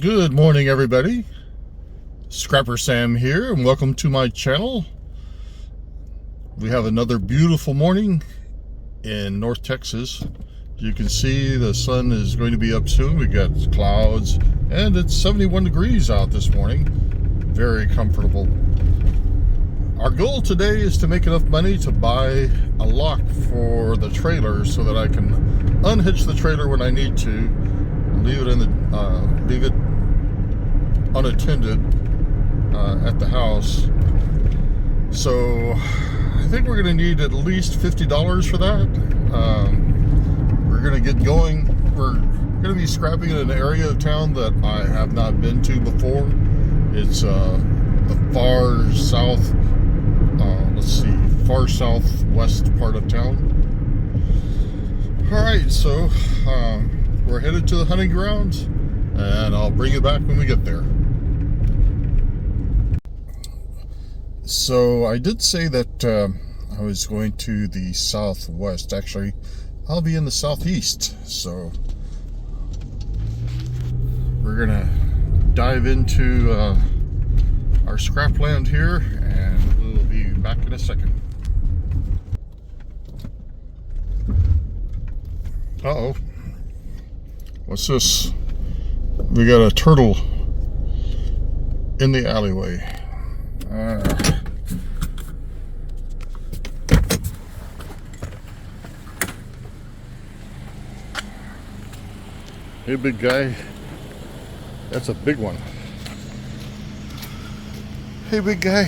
Good morning, everybody. Scrapper Sam here, and welcome to my channel. We have another beautiful morning in North Texas. You can see the sun is going to be up soon. We got clouds, and it's 71 degrees out this morning. Very comfortable. Our goal today is to make enough money to buy a lock for the trailer so that I can unhitch the trailer when I need to, leave it unattended at the house. So I think we're going to need at least $50 for that. We're going to get going. We're going to be scrapping in an area of town that I have not been to before. It's the far south, far southwest part of town. Alright, so we're headed to the hunting grounds, and I'll bring you back when we get there. So I did say that I was going to the southwest. Actually, I'll be in the southeast. So we're gonna dive into our scrapland here, and we'll be back in a second. Uh-oh. What's this? We got a turtle in the alleyway. Hey, big guy. That's a big one. Hey, big guy.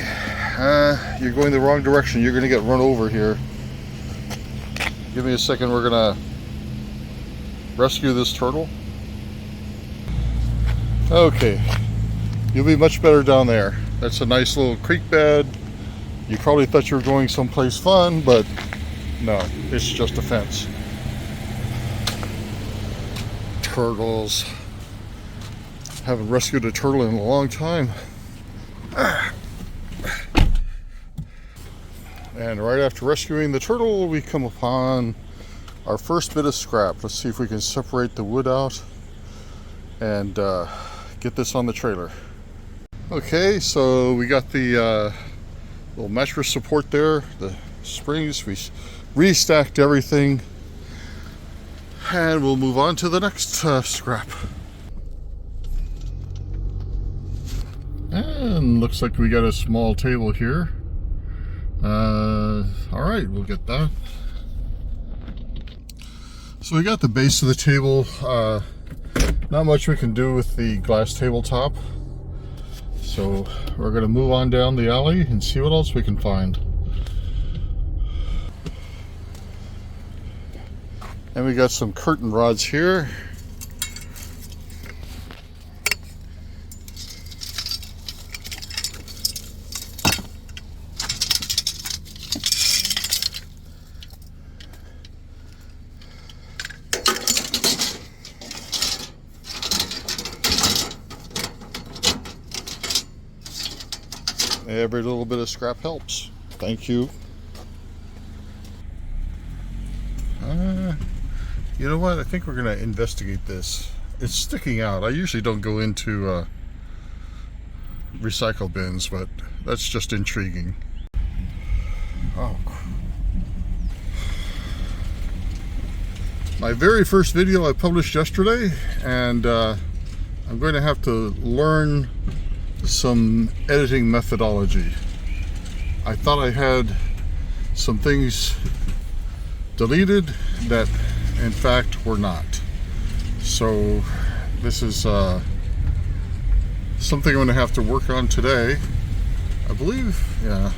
You're going the wrong direction. You're going to get run over here. Give me a second. We're going to rescue this turtle. Okay. You'll be much better down there. That's a nice little creek bed. You probably thought you were going someplace fun, but no, it's just a fence. Turtles. Haven't rescued a turtle in a long time. And right after rescuing the turtle, we come upon our first bit of scrap. Let's see if we can separate the wood out and get this on the trailer. Okay, so we got the little mattress support there, the springs. We restacked everything, and we'll move on to the next scrap. And looks like we got a small table here. All right, we'll get that. So we got the base of the table. Not much we can do with the glass tabletop. So we're going to move on down the alley and see what else we can find. And we got some curtain rods here. Every little bit of scrap helps. Thank you. You know what? I think we're going to investigate this. It's sticking out. I usually don't go into recycle bins, but that's just intriguing. Oh. My very first video I published yesterday, and I'm going to have to learn some editing methodology. I thought I had some things deleted that in fact were not. So this is something I'm going to have to work on today, I believe. Yeah.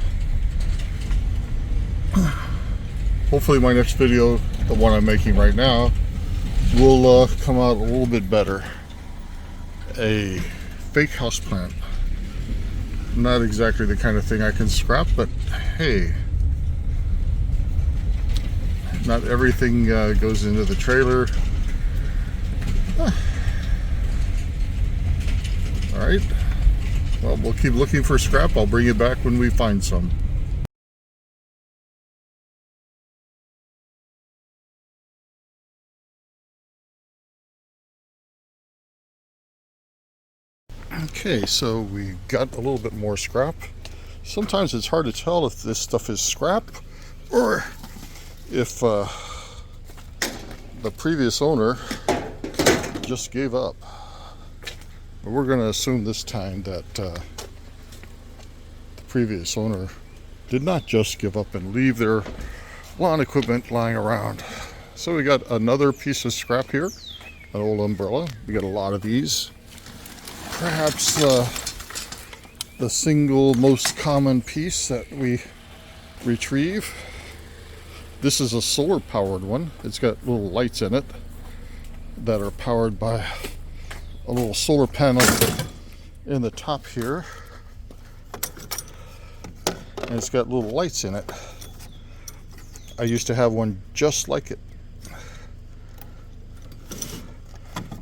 Hopefully my next video, the one I'm making right now, will come out a little bit better. A fake houseplant. Not exactly the kind of thing I can scrap, but hey, not everything goes into the trailer. Alright, well, we'll keep looking for scrap. I'll bring you back when we find some. Okay, so we got a little bit more scrap. Sometimes it's hard to tell if this stuff is scrap or if the previous owner just gave up. But we're going to assume this time that the previous owner did not just give up and leave their lawn equipment lying around. So we got another piece of scrap here, an old umbrella. We got a lot of these. Perhaps the single most common piece that we retrieve. This is a solar powered one. It's got little lights in it that are powered by a little solar panel in the top here. And it's got little lights in it. I used to have one just like it.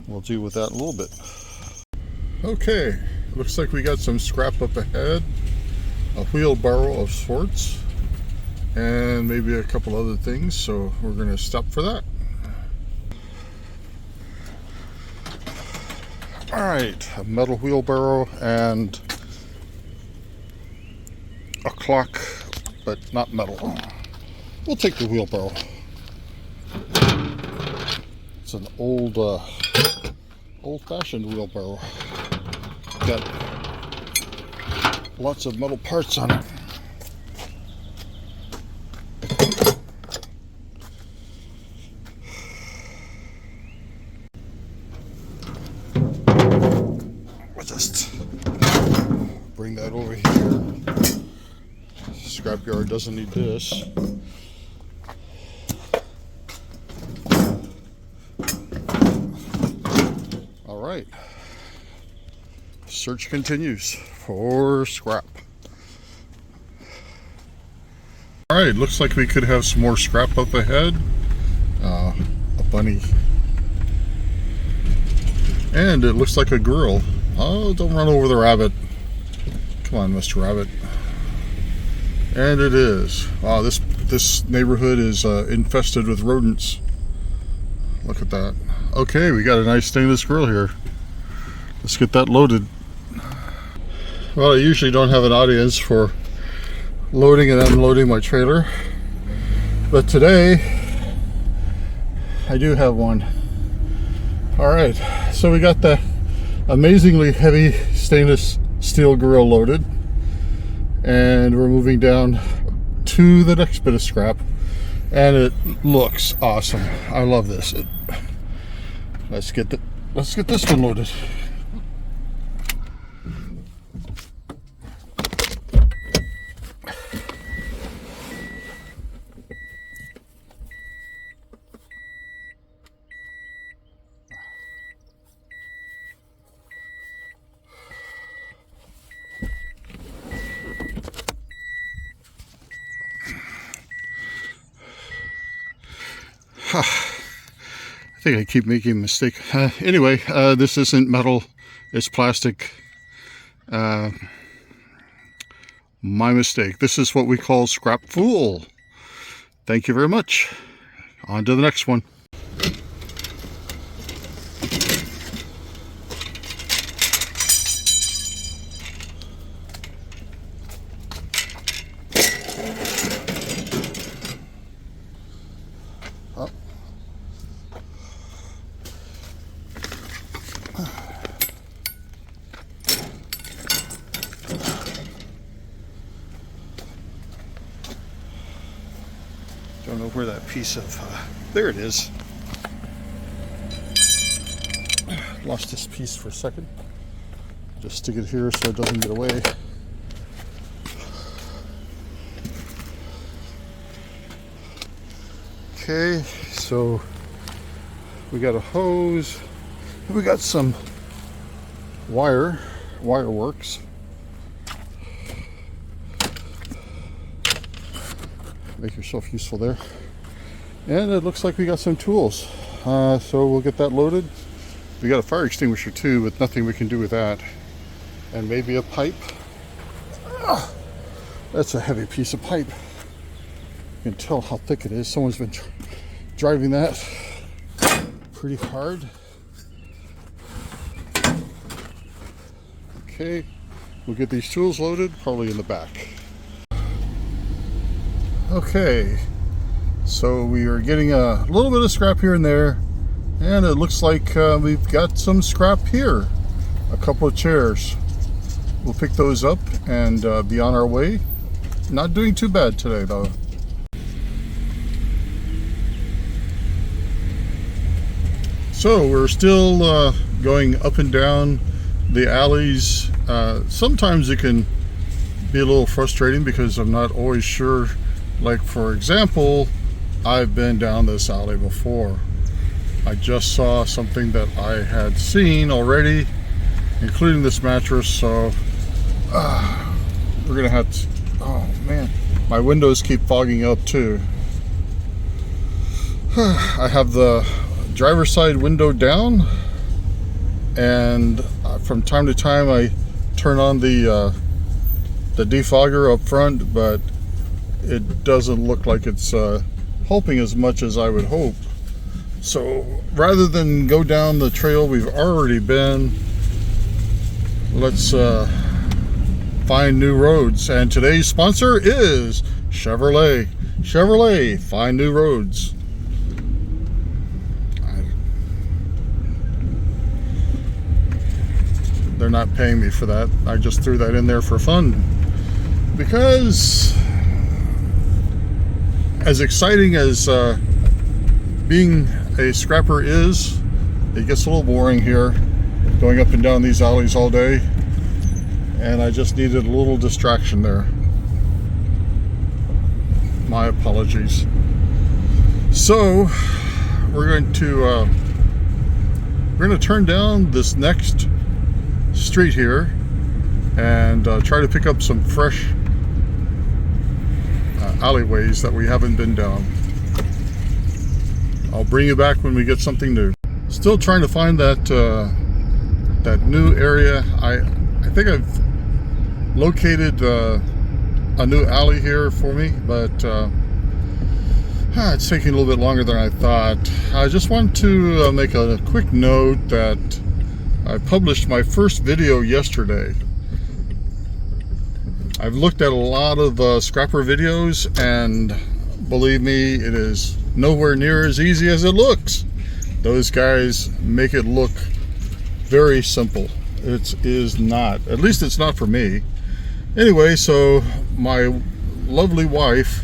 We'll deal with that in a little bit. Okay, looks like we got some scrap up ahead. A wheelbarrow of sorts. And maybe a couple other things, so we're going to stop for that. Alright, a metal wheelbarrow and a clock, but not metal. We'll take the wheelbarrow. It's an old-fashioned wheelbarrow. Got lots of metal parts on it. We'll just bring that over here. Scrapyard doesn't need this. All right. Search continues for scrap. All right, looks like we could have some more scrap up ahead. A bunny. And it looks like a grill. Oh, don't run over the rabbit. Come on, Mr. Rabbit. And it is. Wow, this neighborhood is infested with rodents. Look at that. Okay, we got a nice stainless grill here. Let's get that loaded. Well, I usually don't have an audience for loading and unloading my trailer, but today I do have one. All right, so we got the amazingly heavy stainless steel grill loaded, and we're moving down to the next bit of scrap, and it looks awesome. I love this. Let's get this one loaded. I think I keep making a mistake. Anyway, this isn't metal, it's plastic. My mistake. This is what we call scrap fool. Thank you very much. On to the next one. Don't know where that piece of, there it is. Lost this piece for a second. Just stick it here so it doesn't get away. Okay, so we got a hose. We got some wire works. Make yourself useful there. And it looks like we got some tools. So we'll get that loaded. We got a fire extinguisher too, but nothing we can do with that. And maybe a pipe. That's a heavy piece of pipe. You can tell how thick it is. Someone's been driving that pretty hard. Okay, we'll get these tools loaded, probably in the back. Okay, so we are getting a little bit of scrap here and there, and it looks like we've got some scrap here. A couple of chairs. We'll pick those up and be on our way. Not doing too bad today though. So we're still going up and down the alleys. Sometimes it can be a little frustrating because I'm not always sure. Like, for example, I've been down this alley before. I just saw something that I had seen already, including this mattress, so we're gonna have to, oh man, my windows keep fogging up too. I have the driver's side window down, and from time to time I turn on the defogger up front, but it doesn't look like it's helping as much as I would hope. So rather than go down the trail we've already been, let's find new roads. And today's sponsor is Chevrolet. Chevrolet, find new roads. They're not paying me for that. I just threw that in there for fun, because as exciting as being a scrapper is, it gets a little boring here, going up and down these alleys all day, and I just needed a little distraction there. My apologies. So we're going to turn down this next street here and try to pick up some fresh alleyways that we haven't been down. I'll bring you back when we get something new. Still trying to find that that new area. I think I've located a new alley here for me, but it's taking a little bit longer than I thought. I just want to make a quick note that I published my first video yesterday. I've looked at a lot of scrapper videos, and believe me, it is nowhere near as easy as it looks. Those guys make it look very simple. It is not. At least it's not for me. Anyway, so my lovely wife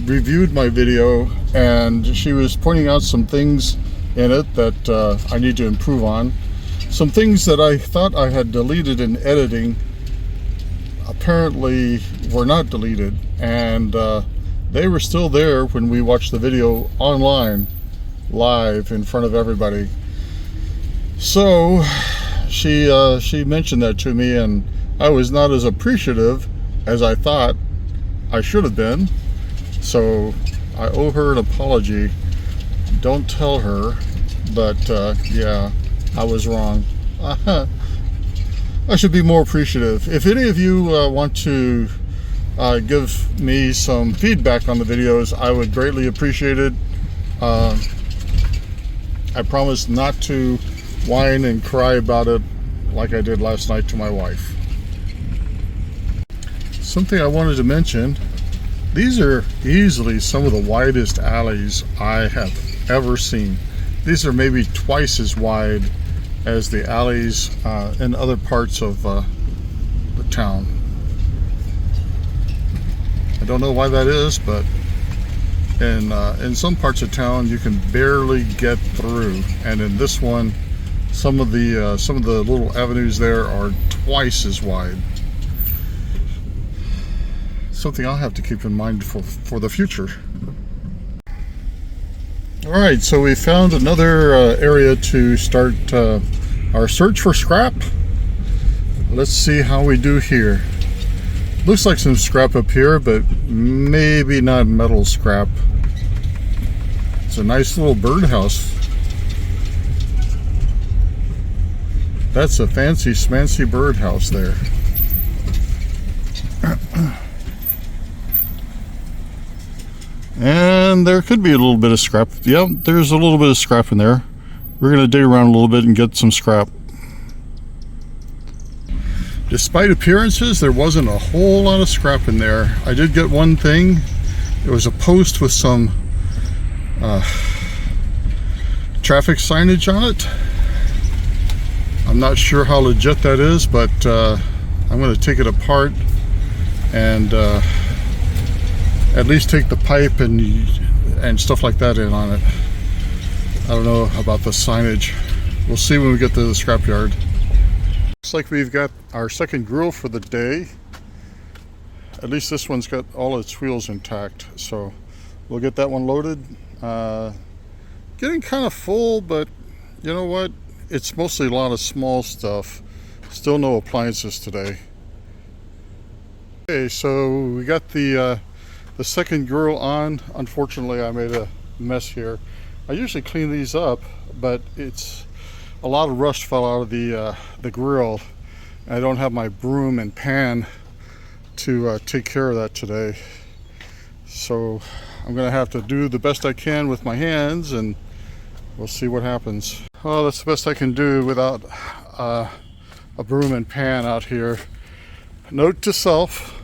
reviewed my video, and she was pointing out some things in it that I need to improve on. Some things that I thought I had deleted in editing apparently were not deleted, and they were still there when we watched the video online, live in front of everybody. So she mentioned that to me, and I was not as appreciative as I thought I should have been. So I owe her an apology. Don't tell her, but yeah, I was wrong. I should be more appreciative. If any of you want to give me some feedback on the videos, I would greatly appreciate it. I promise not to whine and cry about it like I did last night to my wife. Something I wanted to mention, these are easily some of the widest alleys I have ever seen. These are maybe twice as wide as the alleys in other parts of the town. I don't know why that is, but in some parts of town you can barely get through, and in this one, some of the little avenues there are twice as wide. Something I'll have to keep in mind for the future. Alright, so we found another area to start our search for scrap. Let's see how we do here. Looks like some scrap up here, but maybe not metal scrap. It's a nice little birdhouse. That's a fancy smancy birdhouse there. And there could be a little bit of scrap. Yep, there's a little bit of scrap in there. We're going to dig around a little bit and get some scrap. Despite appearances, there wasn't a whole lot of scrap in there. I did get one thing. It was a post with some traffic signage on it. I'm not sure how legit that is, but I'm going to take it apart and at least take the pipe and stuff like that in on it. I don't know about the signage. We'll see when we get to the scrapyard. Looks like we've got our second grill for the day. At least this one's got all its wheels intact, so we'll get that one loaded. Getting kind of full, but you know what? It's mostly a lot of small stuff. Still no appliances today. Okay, so we got the second grill on. Unfortunately, I made a mess here. I usually clean these up, but it's a lot of rust fell out of the grill. I don't have my broom and pan to take care of that today. So I'm gonna have to do the best I can with my hands, and we'll see what happens. Well, that's the best I can do without a broom and pan out here. Note to self,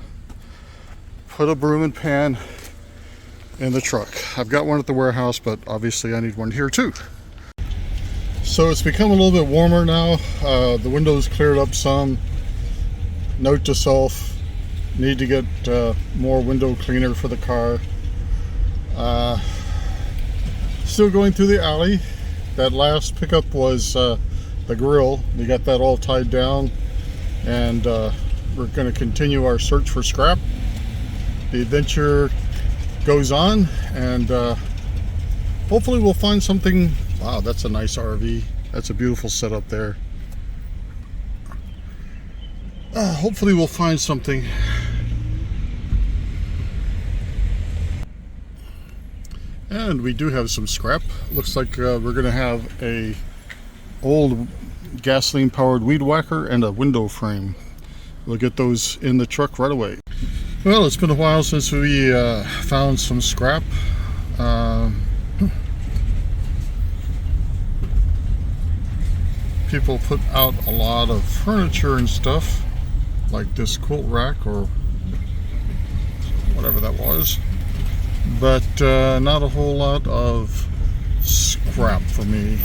put a broom and pan in the truck. I've got one at the warehouse, but obviously I need one here too. So it's become a little bit warmer now. The windows cleared up some. Note to self, need to get more window cleaner for the car. Still going through the alley. That last pickup was the grill. We got that all tied down, and we're going to continue our search for scrap. The adventure goes on, and hopefully we'll find something. Wow, that's a nice RV. That's a beautiful setup there. Hopefully we'll find something. And we do have some scrap. Looks like we're gonna have a old gasoline powered weed whacker and a window frame. We'll get those in the truck right away. Well, it's been a while since we found some scrap. People put out a lot of furniture and stuff, like this quilt rack or whatever that was, but not a whole lot of scrap for me.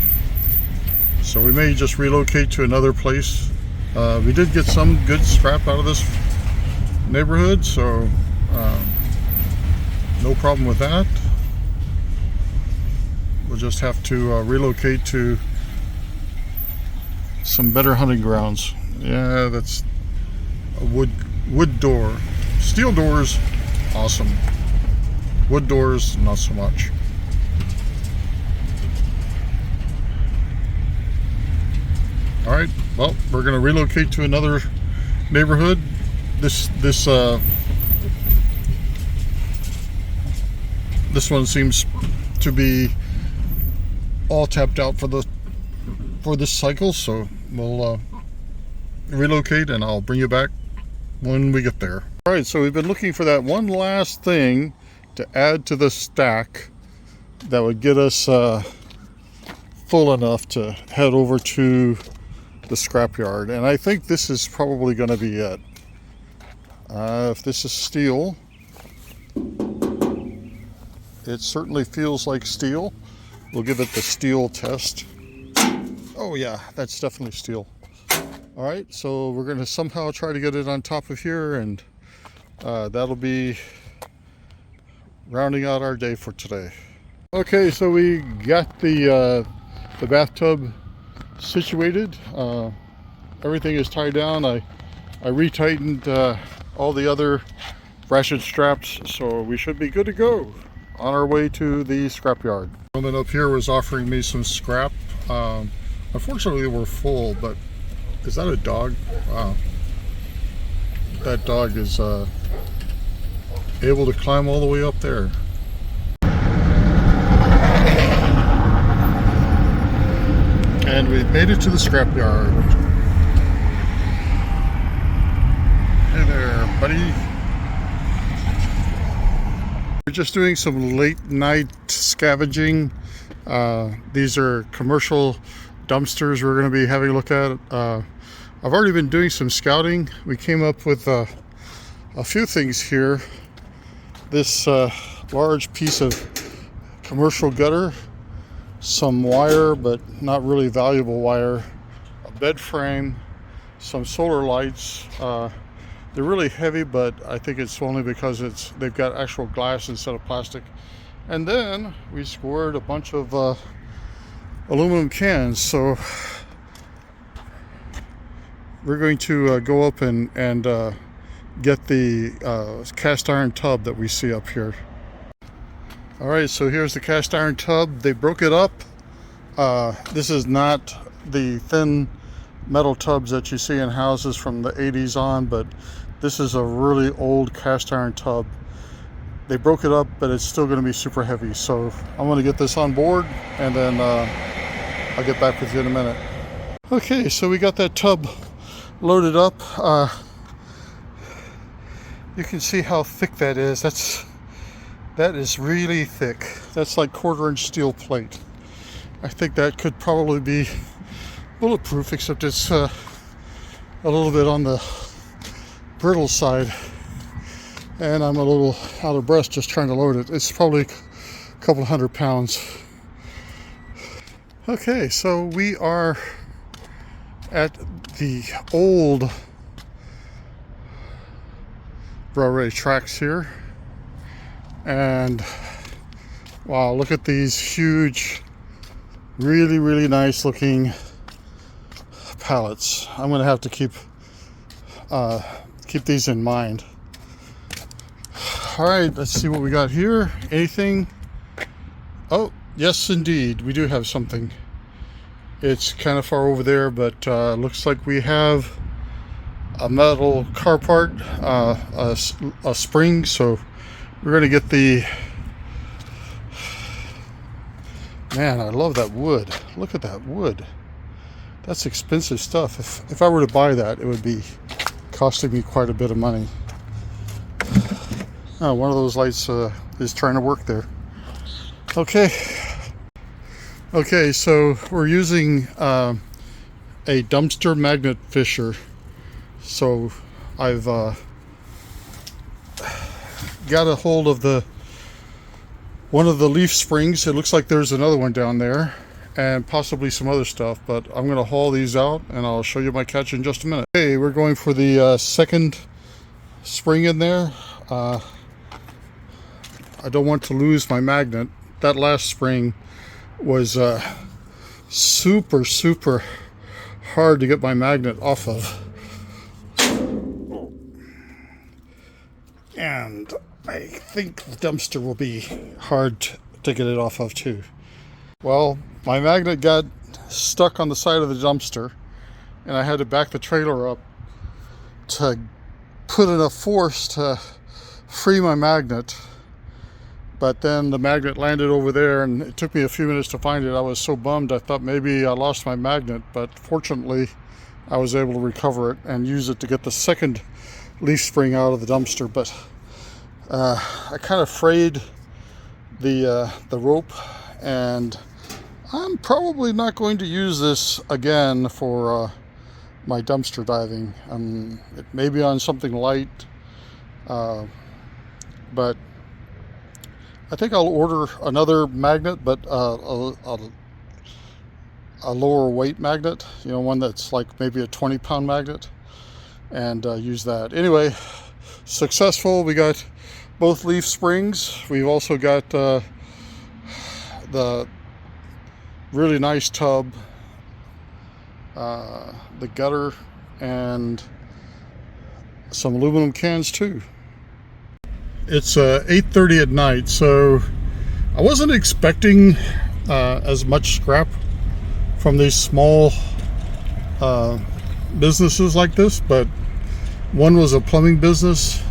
So we may just relocate to another place. We did get some good scrap out of this neighborhood, so no problem with that. We'll just have to relocate to some better hunting grounds. Yeah, that's a wood door. Steel doors, awesome. Wood doors, not so much. All right, well, we're gonna relocate to another neighborhood. This one seems to be all tapped out for this cycle, so we'll relocate, and I'll bring you back when we get there. All right, so we've been looking for that one last thing to add to the stack that would get us full enough to head over to the scrapyard, and I think this is probably going to be it. If this is steel, it certainly feels like steel. We'll give it the steel test. Oh yeah, that's definitely steel. All right, so we're going to somehow try to get it on top of here, and that'll be rounding out our day for today. Okay, so we got the bathtub situated. Everything is tied down. I retightened all the other ratchet straps, so we should be good to go on our way to the scrapyard. The woman up here was offering me some scrap. Unfortunately, we're full, but is that a dog? Wow. That dog is able to climb all the way up there. And we've made it to the scrapyard. Hey there, buddy. We're just doing some late night scavenging. These are commercial dumpsters we're going to be having a look at. I've already been doing some scouting. We came up with a few things here. This large piece of commercial gutter, some wire, but not really valuable wire, a bed frame, some solar lights. They're really heavy, but I think it's only because they've got actual glass instead of plastic. And then we scored a bunch of aluminum cans. So we're going to go up and get the cast iron tub that we see up here. All right, so here's the cast iron tub. They broke it up. This is not the thin metal tubs that you see in houses from the 80s on, but this is a really old cast iron tub. They broke it up, but it's still going to be super heavy. So I'm going to get this on board, and then I'll get back with you in a minute. Okay, so we got that tub loaded up. You can see how thick that is. That is really thick. That's like 1/4-inch steel plate. I think that could probably be bulletproof, except it's a little bit on the brittle side, and I'm a little out of breath just trying to load it. It's probably a couple hundred pounds. Okay, so we are at the old railway tracks here, and wow, look at these huge, really nice looking pallets. I'm gonna have to keep these in mind. All right, let's see what we got here. Anything? Oh, yes indeed, we do have something. It's kind of far over there, but looks like we have a metal car part, a spring. So we're gonna get the, man, I love that wood. Look at that wood. That's expensive stuff. If I were to buy that, it would be costing me quite a bit of money. Oh, one of those lights is trying to work there. Okay, so we're using a dumpster magnet fisher. So I've got a hold of one of the leaf springs. It looks like there's another one down there, and possibly some other stuff, but I'm going to haul these out and I'll show you my catch in just a minute. Okay, we're going for the second spring in there. I don't want to lose my magnet. That last spring was super hard to get my magnet off of, and I think the dumpster will be hard to get it off of too. Well, my magnet got stuck on the side of the dumpster, and I had to back the trailer up to put enough force to free my magnet. But then the magnet landed over there, and it took me a few minutes to find it. I was so bummed. I thought maybe I lost my magnet, but fortunately I was able to recover it and use it to get the second leaf spring out of the dumpster. But I kind of frayed the rope, and I'm probably not going to use this again for my dumpster diving. It may be on something light, but I think I'll order another magnet, but a lower weight magnet, you know, one that's like maybe a 20-pound magnet, and use that. Anyway, successful. We got both leaf springs. We've also got the really nice tub, the gutter, and some aluminum cans too. It's 8:30 at night, so I wasn't expecting as much scrap from these small businesses like this, but one was a plumbing business,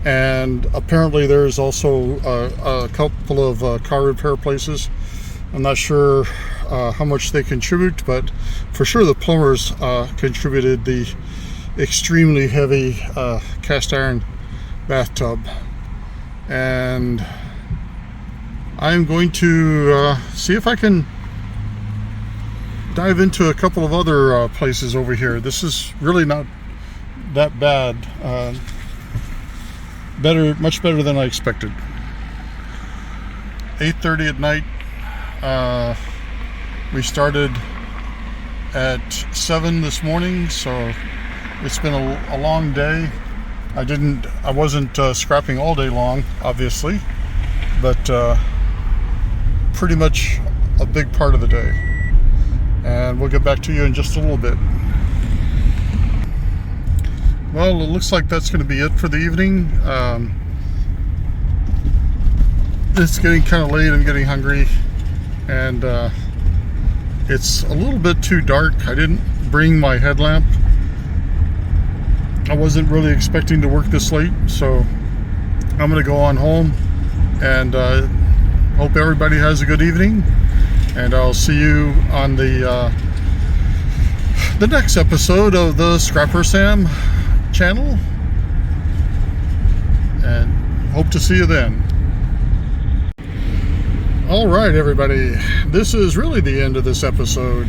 and apparently there's also a couple of car repair places. I'm not sure how much they contribute, but for sure the plumbers contributed the extremely heavy cast iron bathtub. And I'm going to see if I can dive into a couple of other places over here. This is really not that bad. Much better than I expected. 8:30 at night. We started at 7 this morning, so it's been a long day. I wasn't scrapping all day long, obviously, but pretty much a big part of the day. And we'll get back to you in just a little bit. Well, it looks like that's going to be it for the evening. It's getting kind of late. I'm getting hungry, and it's a little bit too dark. I didn't bring my headlamp. I wasn't really expecting to work this late, so I'm going to go on home, and hope everybody has a good evening, and I'll see you on the next episode of the Scrapper Sam channel, and hope to see you then. All right, everybody, this is really the end of this episode.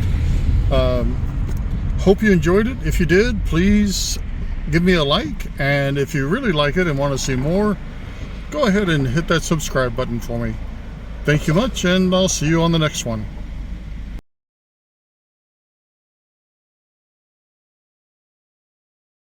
Hope you enjoyed it. If you did, please give me a like, and if you really like it and want to see more, go ahead and hit that subscribe button for me. Thank you much, and I'll see you on the next one.